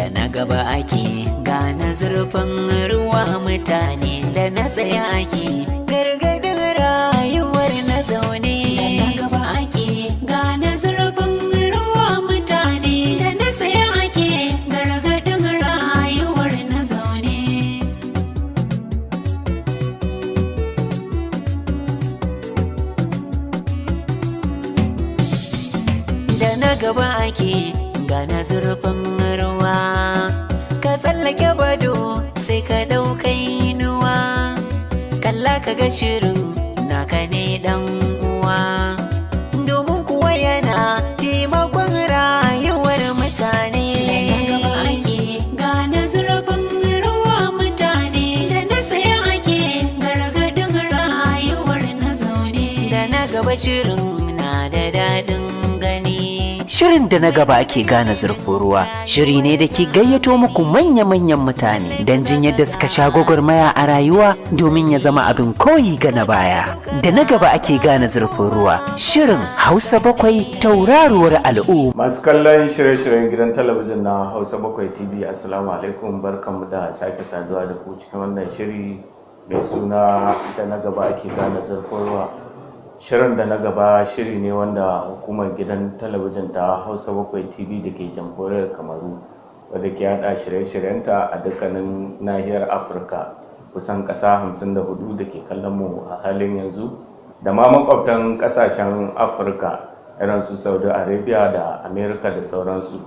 da na gaba ake gane zurfin ruwa, mutane da na tsaye ake gargadin rayuwar na zaune. Da na gaba ake gane zurfin ruwa, mutane da na tsaye ake gargadin rayuwar na zaune. Da na gaba ake gane zurfin ruwa, ka tsallake bado sai ka ɗauka inuwa, kalla ka ga shirin naka ne ɗan uwa, domin kuwa yana taimakon rayuwar mutane. Da gaba ake gane zurfin ruwa, mutane da na tsaye ake gargadin rayuwar na zaune. Da na gaba shirin na da daɗin gani. Shirin da na gaba ake gane zurfin ruwa shiri ne da ke gayyato muku manya-manyan mutane don jin yadda suka sha gwagwarmaya a rayuwa domin ya zama abin koyi ga na baya. Da na gaba ake gane zurfin ruwa shirin Hausa Bakwai, tauraruwar al'umma. Masu kallon shirye-shiryen gidan talabijin na Hausa Bakwai TV, Assalamu alaikum, barkanmu da sake saduwa da ku cikin wannan shiri mai suna da na gaba ake gane zurfin ruwa. Shirin da na gaba shiri ne wanda hukumar gidan talabijin ta Hausa Bakwai TV da ke jamhuriyar Kamaru wadda ke hada shirye-shiryenta a dukkanin nahiyar Afirka, kusan ƙasa 54 da ke kallon mu a halin yanzu, da ma makwabtan ƙasashen Afirka irin su Saudi Arabia da Amerika da sauransu.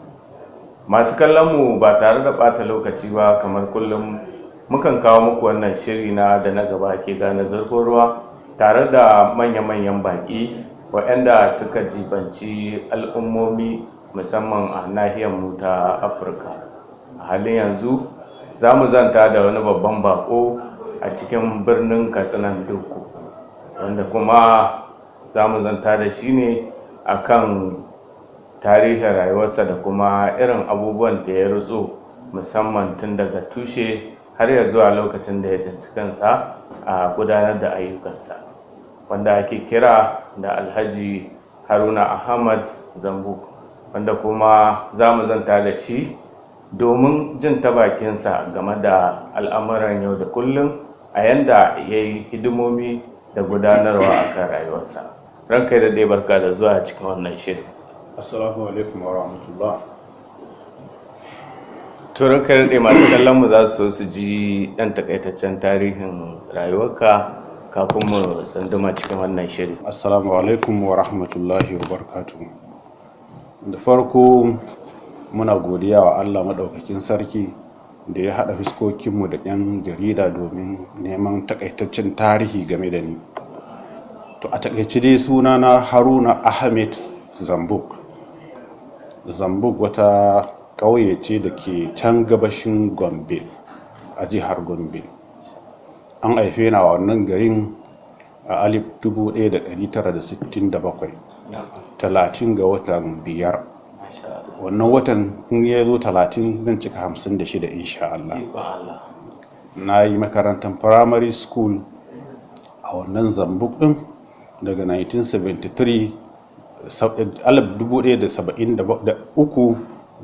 Masu kallon mu ba tare da ɓata lokaci ba, kamar kullum mukan kawo muku wannan shiri na da na gaba ake gane zurfin ruwa tare da manya-manyan baƙi waɗanda suka jibanci al'ummomi musamman a nahiyar mu ta Afirka. A halin yanzu za mu zanta da wani babban baƙo a cikin birnin Katsinan Dukku, wanda kuma za mu zanta da shi ne akan tarihin rayuwarsa da kuma irin abubuwan da ya rutso musamman tun daga tushe har ya zuwa lokacin da ya tsinci kansa a gudanar da ayyukansa, wanda ake kira da Alhaji Haruna Ahmed Zambuk, wanda kuma za mu zanta da shi domin jin ta bakinsa game da al'amuran yau da kullum a yanda ya yi hidimomi da gudanarwa a kan rayuwarsa. Ranka da dai barka da zuwa cikin wannan shirin. Assalamu alaikum wa rahmatullah. To ranka da dai masu kallon mu za su so su ji ɗan takaitaccen tarihin rayuwarka kafin mu tsunduma cikin wannan shiri. Assalamu alaikum wa rahmatullahi wa barakatuhu. Da farko muna godiya wa Allah maɗaukakin sarki da ya haɗa fiskokinmu da 'yan jarida domin neman takaitaccen tarihi game da ni. To a takaice dai sunana Haruna Ahmed Zambuk. Zambuk wata ƙauye ce da ke can gabashin Gombe a jihar Gombe. An haife ni a wannan garin a 1967, 30 ga watan 5. Wannan watan in ya zo 30 zan cika 56 insha Allah. Na yi makarantar primary school a wannan Zambuk din daga 1973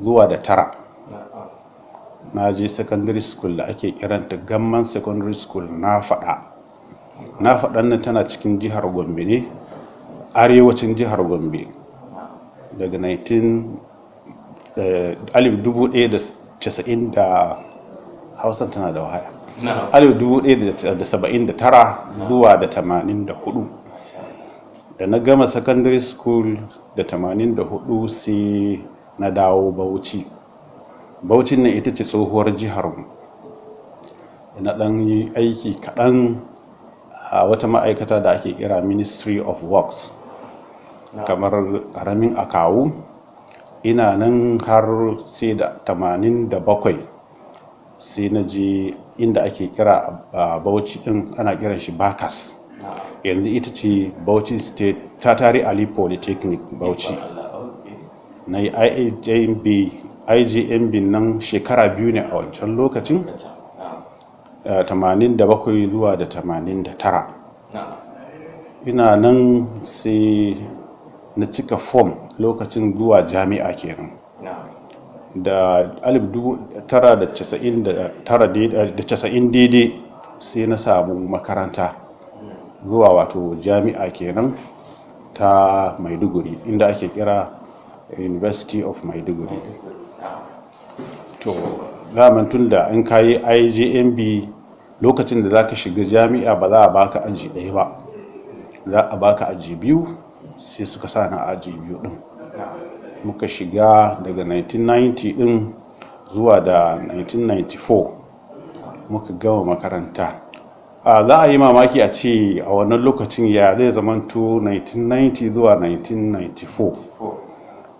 zuwa da 9. Na je secondary school da ake kiranta Gamman Secondary School na faɗa nan tana cikin jihar Gombe ne, arewacin jihar Gombe. Daga 1990 da Hausan tana da wahaya, 1979 zuwa da 84. Da na gama secondary school da 84 sai na dawo Bauchi. Bauchin ne ita ce tsohuwar jiharmu. Na ɗan yi aiki kaɗan a wata ma'aikata da ake kira Ministry of Works, kamar ƙaramin akawu. Ina nan har sai da 87 sai na je inda ake kira Bauchi ɗin ana kiran shi Bakas. Yanzu ita ce Bauchi State Tatari Ali Polytechnic Bauchi. Na yi IJMB nan shekara 2 ne a wancan lokacin, 87 zuwa da 89. Ina nan sai na cika form lokacin zuwa jami'a kenan. da 1990 daidai sai na samu makaranta zuwa wato jami'a kenan ta Maiduguri inda ake kira University of Maiduguri. To daman tun da in kayi IJMB lokacin da zaka shiga jami'a ba za a baka aji ɗaya ba, za a baka aji biyu, sai suka sa na aji biyu din. Muka shiga daga 1990 din zuwa da 1994 muka gama makaranta. Za a yi mamaki a ce a wannan lokacin ya zai zamanto 1990 zuwa 1994.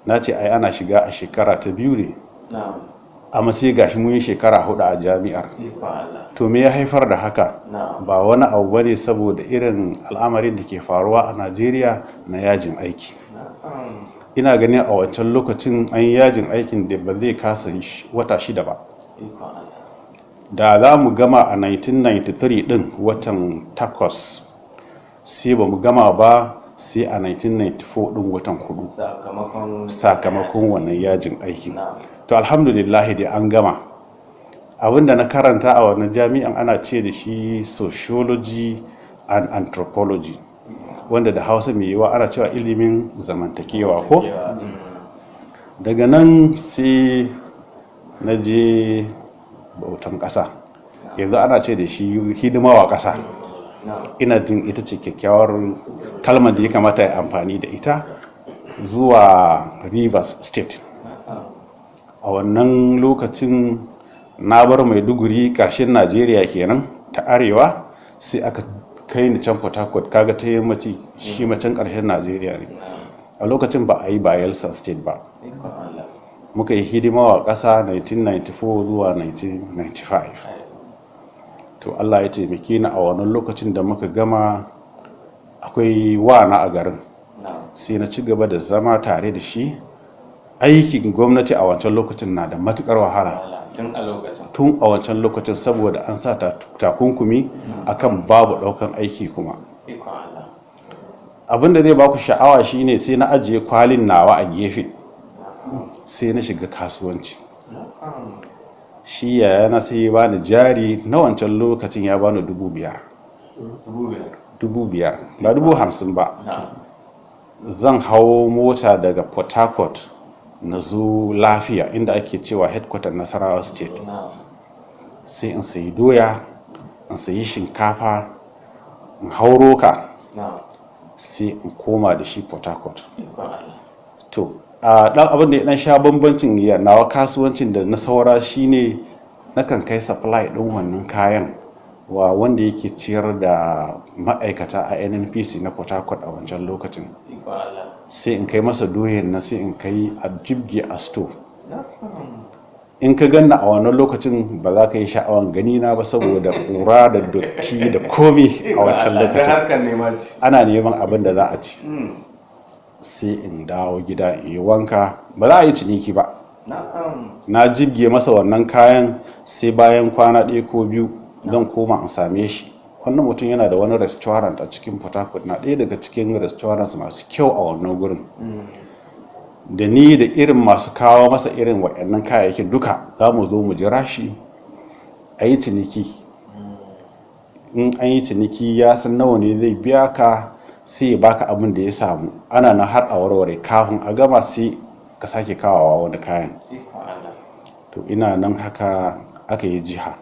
Na ce ai ana shiga a shekara ta biyu ne, amma sai gashi mun yi shekara 4 a jami'ar. To me ya haifar da haka? Ba wani abu bane saboda irin al'amarin da ke faruwa a Najeriya na yajin aiki. Ina ganin a wancan lokacin an yi yajin aikin da ba zai kasa wata 6 ba. Da za mu gama a 1993 din watan 8, sai ba mu gama ba sai a 1994 din watan 4 sakamakon wannan yajin aikin. To alhamdulillah dai an gama. Abinda na karanta a wannan jami'an ana ce da shi sociology and anthropology, wanda da Hausa mai yiwa ana cewa ilimin zamantakewa ko? Daga nan sai na je bautan ƙasa, yanzu ana ce da shi hidimawa ƙasa. Ina jin ita ce kyakkyawar kalmar da ya kamata ya amfani da ita, zuwa Rivers State. A wannan lokacin na bar Maiduguri ƙarshen Najeriya kenan ta arewa, sai aka kai ni can Port Harcourt, kaga ta yammaci shi macen ƙarshen Najeriya ne. A lokacin ba a yi Bayelsa State ba. Muka yi hidima wa ƙasa 1994 zuwa 1995. To Allah ya taimake ni a wannan lokacin da muka gama, akwai wana a garin, sai na ci gaba da zama tare da shi. Aikin gwamnati a wancan lokacin na da matukar wahala tun a wancan lokacin, saboda an sa takunkumi akan babu daukan aiki. Kuma abinda zai baku sha'awa shine sai na ajiye kwalin nawa a gefe, sai na shiga kasuwanci. Shi yayana sai ya bani jari na wancan lokacin, ya bani 5,000 ba 50,000 ba. Zan hawo mota daga Port Harcourt na zo Lafiya inda ake cewa headquarter Nasarawa State, sai in sayi doya, in sayi shinkafa, in hauro ka, sai in koma da shi Port Harcourt. To dan abin da ya dan sha bambancin nawa kasuwancin da na saura shine nakan kai supply din wannan kayan wa wanda yake ciyar da ma'aikata a NNPC na Port Harcourt a wancan lokacin. Sai in kai masa doyen na, sai in kai a jibge a store. In ka ganna a wannan lokacin ba za ka yi sha'awan gani na ba, saboda kura da dotti da komi a wancan lokacin. Ana neman abin da za a ci. Sai in dawo gida in yi wanka, ba za a yi ciniki ba. Na jibge masa wannan kayan, sai bayan kwana 1 ko 2 zan koma in same shi. Wannan mutum yana da wani restaurant a cikin Port Harcourt, na ɗaya daga cikin restaurants masu kyau a wannan gurin. Da ni da irin masu kawo masa irin waɗannan kayayyakin duka za mu zo mu jira shi a yi ciniki. In an yi ciniki ya san nawa ne zai biya ka, sai ya baka abin da ya samu. Ana nan har a warware, kafin a gama sai ka sake kawowa wani kayan. To ina nan haka aka yi jihar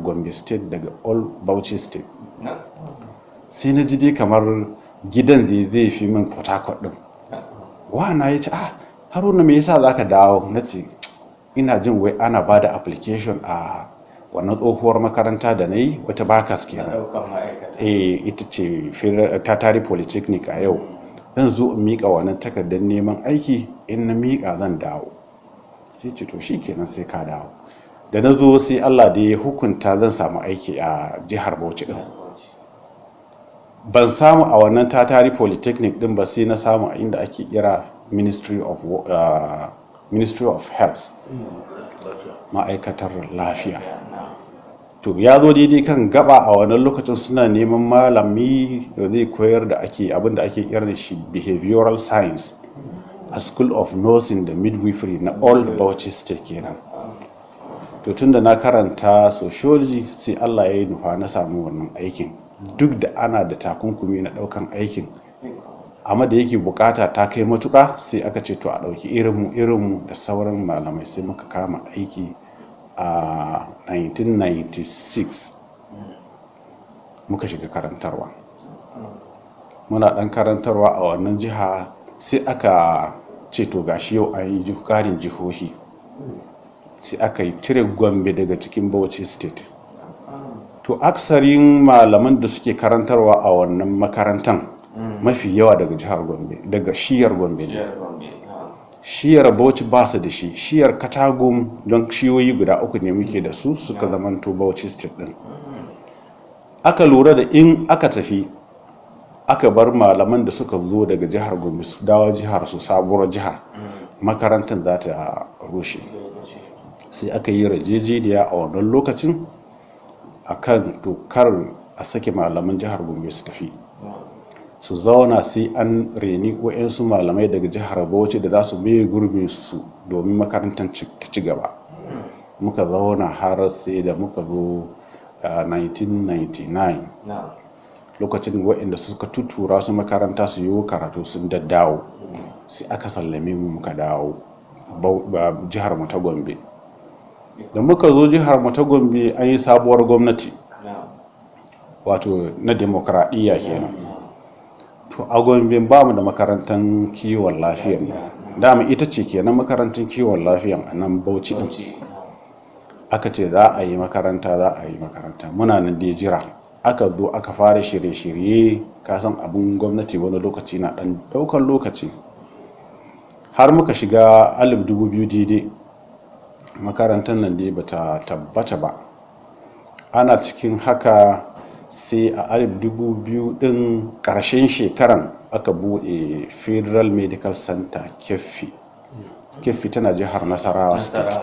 Gombe State daga All Bauchi State. Sai na ji kamar gidan da zai fi min Port Harcourt din. Wana ya ce, Haruna me yasa zaka dawo? Na ce ina jin wai ana ba da application a wannan tsohuwar makaranta da na yi, wata bakas kenan. Ita ce Tatari Polytechnic a yau. Zan zo in miƙa wannan takardar neman aiki, in na miƙa zan dawo. Sai ce to shi kenan, sai ka dawo. Da na zo sai Allah da ya hukunta zan samu aiki a jihar Bauchi din. Ban samu a wannan Tatari Polytechnic din ba, sai na samu a inda ake kira Ministry of Health, ma'aikatar lafiya. To ya zo daidai kan gaba a wannan lokacin suna neman malami da zai koyar da abin da ake kira da shi behavioral science. a school of nursing da midwifery na all Bauchi state kenan. To tunda na karanta sociology sai Allah ya yi nufa na samu wannan aikin, duk da ana da takunkumi na daukan aikin, amma da yake bukata ta kai matuka sai aka ce to a dauki irinmu da sauran malamai, sai muka kama aiki a 1996 muka shiga karantarwa. Muna dan karantarwa a wannan jiha sai aka ce to gashi yau an yi karin jihohi, sai aka yi cire Gombe daga cikin Bauchi state. To aksarin malaman da suke karantarwa a wannan makarantan mafi yawa daga jihar Gombe, daga shiyar Gombe ne. Shiyar Bauchi ba su da shi, shiyar Katagum don shiyoyi guda uku ne muke da su suka zamanto Bauchi state din. Aka lura da in aka tafi aka bar malaman da suka zo daga jihar Gombe su dawo jihar su, sabuwar jiha, makarantar za ta rushe. Sai aka yi rajejeniya a wannan lokacin akan dokar a sake malaman jihar Gombe su tafi su zauna, sai an reni wayansu malamai daga jihar Bauchi da za su mai gurbin su domin makarantar ta ci gaba. Muka zauna har sai da muka zo 1999 lokacin waɗanda suka tutura su makaranta su yi karatu sun daddawo, sai aka sallame mu muka dawo jihar mu ta Gombe. Da muka zo jihar mu ta Gombe an yi sabuwar gwamnati, wato na demokradiyya kenan. To a Gombe ba mu da makarantar kiwon lafiya ne, dama ita ce kenan makarantar kiwon lafiya a nan Bauchi din. Aka ce za a yi makaranta, muna nan da jira. Aka zo aka fara shirye-shirye, kasan abun gwamnati wani lokaci na dan daukar lokaci, har muka shiga 2000 daidai makarantar nan dai bata tabbata ba. Ana cikin haka sai a 2000 din karshen shekaran aka bude Federal Medical Center Keffi tana jihar Nasarawa state.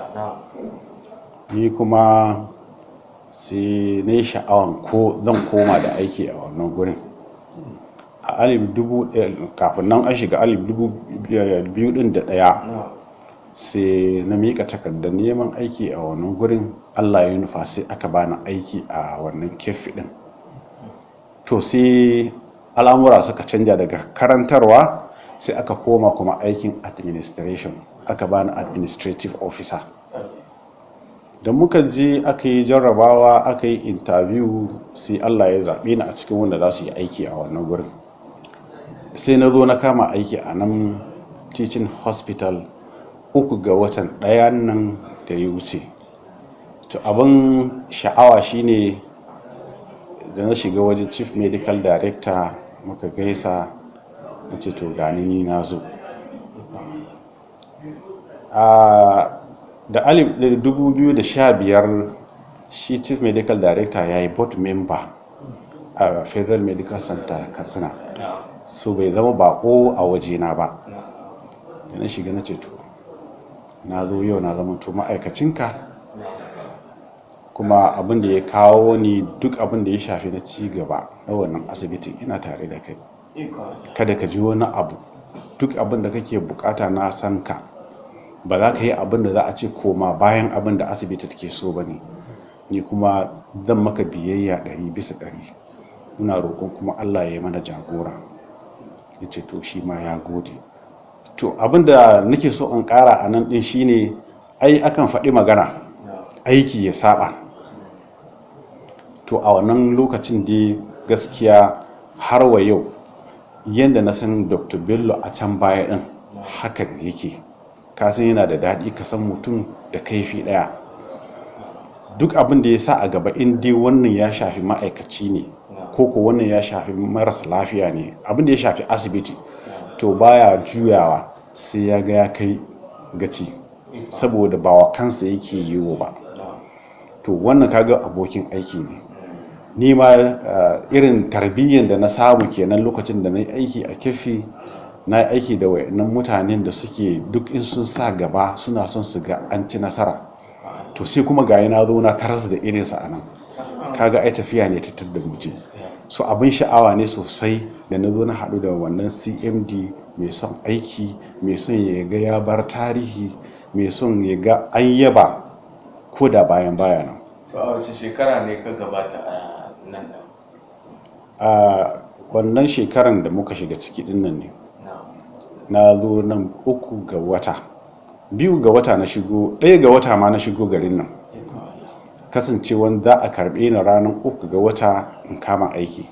Ni kuma sai na yi sha'awan ko zan koma da aiki a wannan gurin. A 2000 kafin nan an shiga 2001 sai na mika takardar neman aiki a wannan gurin. Allah ya nufa sai aka bani aiki a wannan Keffi din. To sai al'amura suka canja daga karantarwa sai aka koma kuma aikin administration, aka bani administrative officer. Da muka je aka yi jarrabawa, aka yi interview, sai Allah ya zaɓe ni a cikin wanda za su yi aiki a wannan gurin. Sai na zo na kama aiki a nan Teaching Hospital 3 ga watan 1 nan da ya wuce. To abin sha'awa shine da na shiga wajen Chief Medical Director muka gaisa, na ce to gani ni na zo. Da 2015 shi Chief Medical Director ya yi board member a Federal Medical Center Katsina, so bai zama bako a wajena ba. Da na shiga na ce to na zo yau na zama to ma'aikacinka, kuma abin da ya kawo ni duk abin da ya shafi na ci gaba na wannan asibitin ina tare da kai. Kada ka ji wani abu, duk abin da kake bukata na san ka, ba za ka yi abin da za a ce koma bayan abin da asibiti take so ba ne. Ni kuma zan maka biyayya 100%. Muna roƙon kuma Allah ya yi mana jagora. Ya ce to shi ma ya gode. To abin da nake so in ƙara a nan ɗin shine, ai akan faɗi magana aiki ya saba. To a wannan lokacin dai gaskiya har wa yau yadda na san Dr. Bello a can baya ɗin hakan yake. Kasan yana da daɗi ka san mutum da kaifi ɗaya. Duk abin da ya sa a gaba, in dai wannan ya shafi ma'aikaci ne ko wannan ya shafi marasa lafiya ne, abin da ya shafi asibiti, to baya juyawa sai ya ga ya kai gaci, saboda ba wa kansa yake yiwo ba. To wannan kaga abokin aiki ne. Ni ma irin tarbiyyar da na samu kenan lokacin da na yi aiki a Keffi. Na yi aiki da wayannan mutanen da suke duk in sun sa gaba suna son su ga an ci nasara. To sai kuma ga na zo na taras da irinsa a nan. kaga ai tafiya ne ta da mutum. So abin sha'awa ne sosai da na zo na haɗu da wannan CMD mai son aiki, mai son ya ga ya bar tarihi, mai son ya ga an yaba ko da bayan nan. A wace shekara ne ka gabata a nan? A wannan shekaran da muka shiga ciki din nan ne. Na zo nan 3 ga wata, 2 ga wata na shigo, 1 ga wata ma na shigo garin nan. Kasancewan za a karɓe ni ranar 3 ga wata in kama aiki.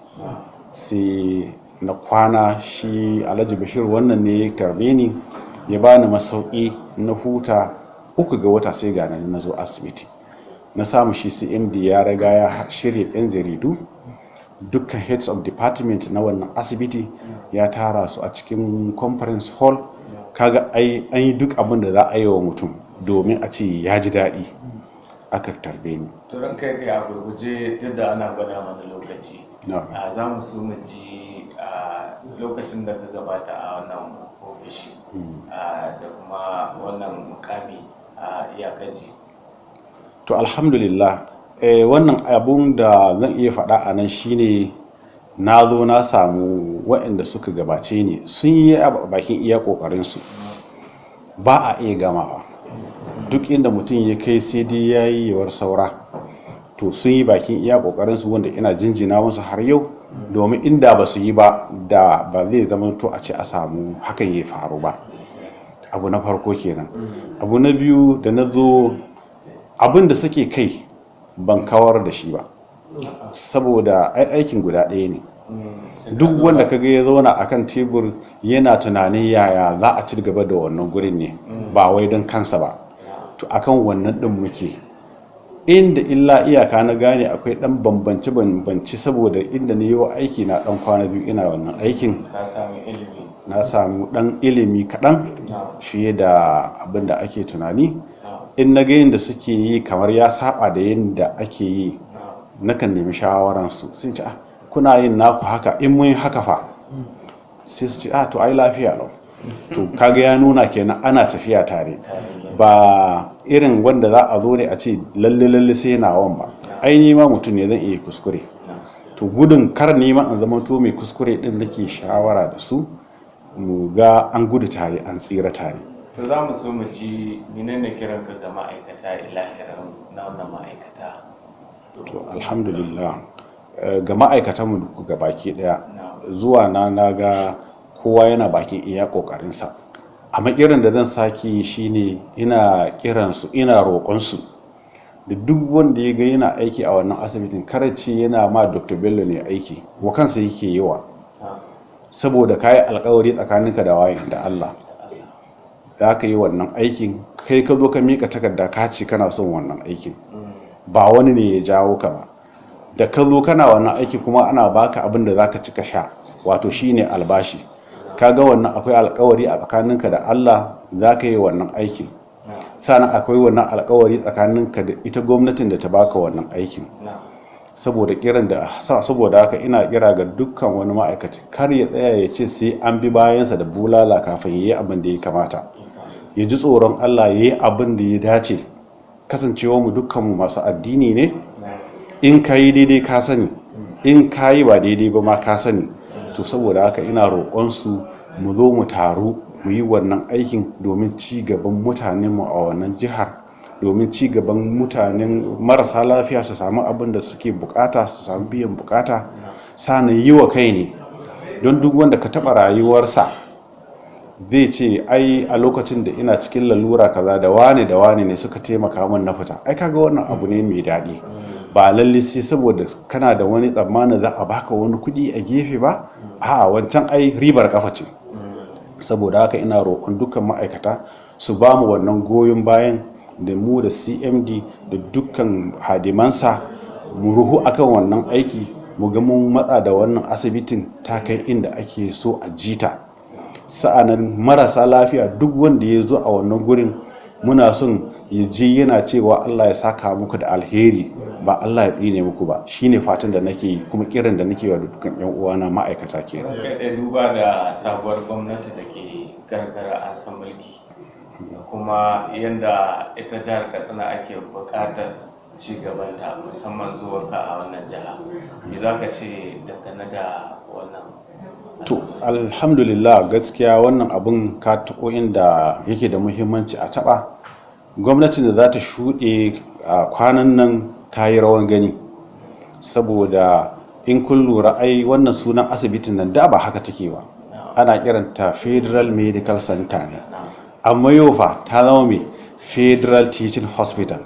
Sai na kwana, shi Alhaji Bashir wannan ne ya tarbe ni, ya bani masauki na huta. 3 ga wata sai ga na zo asibiti. Na samu shi CMD ya riga ya shirya 'yan jaridu, dukkan heads of department na wannan asibiti ya tara su a cikin conference hall. Kaga an yi duk abin da za a yi wa mutum domin a ce ya ji daɗi. Aka tarbe ni. To ran kai a gurguje duk da ana gwada mana lokaci. Za mu so mu ji lokacin da ka gabata a wannan ofishi da kuma wannan mukami iyakaji. To alhamdulillah, wannan abun da zan iya faɗa a nan shine na zo na samu waɗanda suka gabace ni sun yi bakin iya ƙoƙarinsu, ba a iya gamawa. Duk inda mutum ya kai sai dai ya yi yawar saura. To sun yi bakin iya ƙoƙarinsu wanda ina jinjina musu har yau, domin inda ba su yi ba da ba zai zama to a ce a samu hakan ya faru ba. Abu na farko kenan. Abu na biyu, da na zo abin da suke kai ban kawar da shi ba, saboda aikin guda ɗaya ne. Duk wanda kaga ya zauna akan tebur yana tunanin yaya za a ci gaba da wannan gurin ne, ba wai don kansa ba. To akan wannan din muke, inda illa iyaka na gane akwai dan bambance saboda inda ne yau aiki na dan kwana 2 ina wannan aikin. Na samu dan ilimi kaɗan fiye da abin da ake tunani. In na ga yadda suke yi kamar ya saba da yadda ake yi, nakan nemi shawararsu. Sai ce, kuna yin naku haka, in mun haka fa? Sai su ce, to ai lafiya lau. To kaga ya nuna kenan ana tafiya tare, ba irin wanda za a zo ne a ce lalle sai nawan ba. Ai ni ma mutum ne, zan iya kuskure. To gudun kar neman an zama to mai kuskure din nake shawara da su, mu ga an gudu tare an tsira tare. To za mu so mu ji menene kiranka ga ma'aikata ilahirin na wannan ma'aikata? To alhamdulillah, ga ma'aikatanmu ga baki daya, zuwa na ga kowa yana bakin iya kokarinsa. Amma kiran da zan saki shine ina kiransu, ina roƙonsu da duk wanda ya ga yana aiki a wannan asibitin karace yana ma Dr. Bello ne aiki, wa kansa yake yi wa. Saboda kayi alƙawari tsakaninka da wayin da Allah, da aka yi wannan aikin, kai ka zo ka mika takarda ka ce kana son wannan aikin, ba wani ne ya jawo ka ba. Da ka zo kana wannan aikin kuma ana baka abin da zaka ci ka sha, wato shine albashi. Kaga wannan akwai alƙawari a tsakaninka da Allah, zaka yi wannan aikin. Sannan akwai wannan alƙawari tsakaninka da ita gwamnatin da ta baka wannan aikin. Saboda haka ina kira ga dukkan wani ma'aikaci kar ya tsaya ya ce sai an bi bayansa da bulala kafin yayi abin da ya kamata. Ya ji tsoron Allah, ya yi abin da ya dace. Kasancewa mu dukkanmu masu addini ne, in ka yi daidai ka sani, in ka yi ba daidai ba ma ka sani. To saboda haka ina roƙonsu mu zo mu taru mu yi wannan aikin domin ci gaban mutanenmu a wannan jihar, domin ci gaban mutanen marasa lafiya su samu abin da suke bukata, su samu biyan bukata. Sannan yi wa kai ne, don duk wanda ka taɓa rayuwarsa zai ce ai a lokacin da ina cikin lalura kaza da wane ne suka taimaka min na fita. Ai kaga wannan abu ne mai daɗi, ba lalle sai saboda kana da wani tsammani za a baka wani kuɗi a gefe ba. A'a, wancan ai ribar kafa ce. Saboda haka ina roƙon dukkan ma'aikata su ba mu wannan goyon bayan, da mu da CMD da dukkan hadimansa mu ruhu akan wannan aiki, mu ga mun matsa da wannan asibitin ta kai inda ake so a jita. Sa'anan marasa lafiya duk wanda ya zo a wannan gurin muna son ya ji yana cewa Allah ya saka muku da alheri, ba Allah ya tsine muku ba. Shine fatan da nake yi, kuma kiran da nake wa dukkan yan uwana ma'aikata kenan. Kai duba da sabuwar gwamnati da ke gargara an san mulki, kuma yanda ita jihar Katsina ake buƙatar ci gabanta musamman zuwanka a wannan jiha. Me za ka ce dangane da wannan? To alhamdulillah, gaskiya wannan abun ka taɓo inda yake da muhimmanci a taɓa. Gwamnatin da za ta shuɗe a kwanan nan ta yi rawan gani, saboda in kun lura ai wannan sunan asibitin nan da ba haka take ba, ana kiranta Federal Medical Center ne, amma yau fa ta zama mai Federal Teaching Hospital.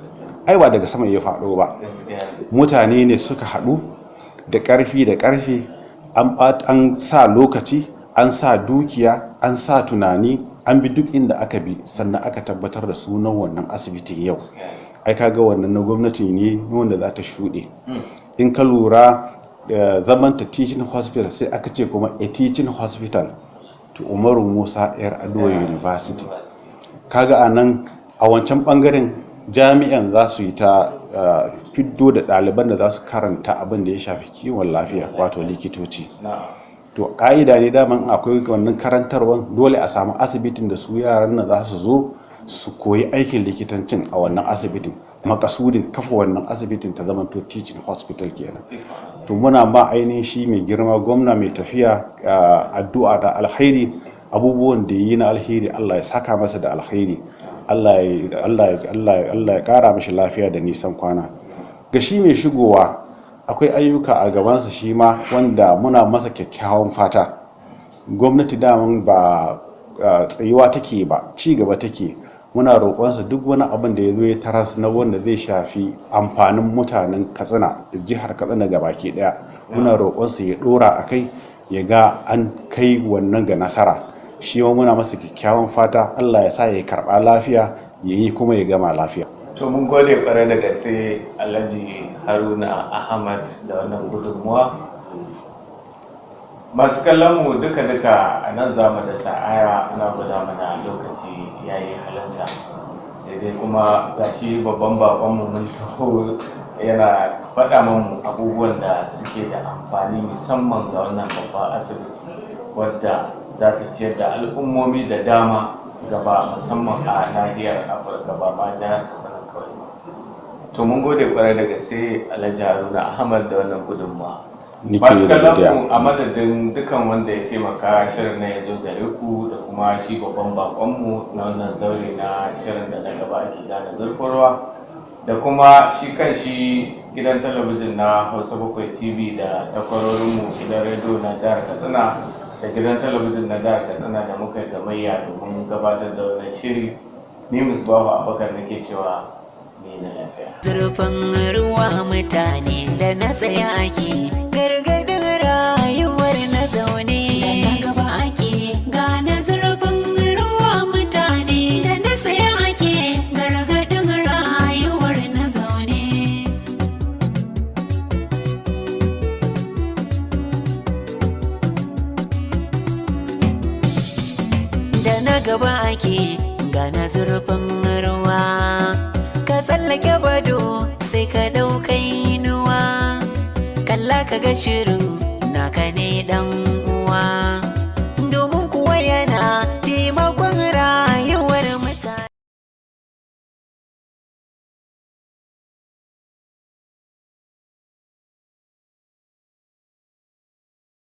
Ai ba daga sama ya faɗo ba, mutane ne suka haɗu da ƙarfi da ƙarfi, an sa lokaci, an sa dukiya, an sa tunani, an bi duk inda aka bi, sannan aka tabbatar da sunan wannan asibitin yau. Ai kaga wannan na gwamnati ne wanda za ta shuɗe. In ka lura da zamanta Teaching Hospital sai aka ce kuma a Teaching Hospital to Umaru Musa Yar Aduwa University. Kaga a nan a wancan bangaren jami'an za su yi ta fiddo da ɗaliban da za su karanta abin da ya shafi kiwon lafiya, wato likitoci. To ƙa'ida ne daman akwai wannan karantarwar, dole a samu asibitin da su yaran nan za su zo su koyi aikin likitancin a wannan asibitin. Makasudin kafa wannan asibitin ta zama to Teaching Hospital kenan. To muna ma ainihin shi mai girma gwamna mai tafiya addu'a da alkhairi, abubuwan da yi na alkhairi Allah ya saka masa da alkhairi, Allah ya kara mashi lafiya da nisan kwana. Ga shi mai shigowa akwai ayyuka a gabansa shi ma wanda muna masa kyakkyawan fata. Gwamnati daman ba tsayuwa take ba, ci gaba take. Muna roƙonsa duk wani abin da ya zo ya taras na wanda zai shafi amfanin mutanen Katsina da jihar Katsina gabaki daya, muna roƙonsa ya ɗora a kai, ya ga an kai wannan ga nasara. Shi ma muna masa kyakkyawan fata, Allah ya sa ya karɓa lafiya, ya yi kuma ya gama lafiya. To mun gode ƙwarai da gaske Alhaji Haruna Ahmed da wannan gudunmuwa. Masu kallon mu duka a nan za mu da sa'aya, ana guda mana lokaci ya yi halinsa, sai dai kuma gashi babban bakonmu mun taho yana faɗa mu abubuwan da suke da amfani musamman ga wannan babban asibiti wadda za ta ciyar da al'ummomi da dama gaba, musamman a nahiyar Afirka ba ma jihar Katsina kawai. To mun gode kwarai da gaske Alhaji Haruna Ahmed da wannan gudunmawa. Masu kallon a madadin dukan wanda ya taimaka shirin na ya zo gare ku, da kuma shi babban bakonmu na wannan zaure na shirin da na Gaba Ake Gane Zurfin Ruwa, da kuma shi kan shi gidan talabijin na Hausa Bakwai TV da takwarorinmu gidan rediyo na jihar Katsina da gidan talabijin na jihar Katsina da muka gamayya domin gabatar da wannan shiri. Ni Musbahu Abubakar nake cewa ni na lafiya. Zurfin ruwa mutane da na tsaya ake gargadin rayuwar na zaune. Da gaba ake gane zurfin ruwa mutane da na tsaya ake gargadin rayuwar na zaune. Da na gaba ake gane zurfin ruwa, ka tsallake bado sai ka ɗaukai inuwa, kalla ka ga shirin naka ne ɗan uwa.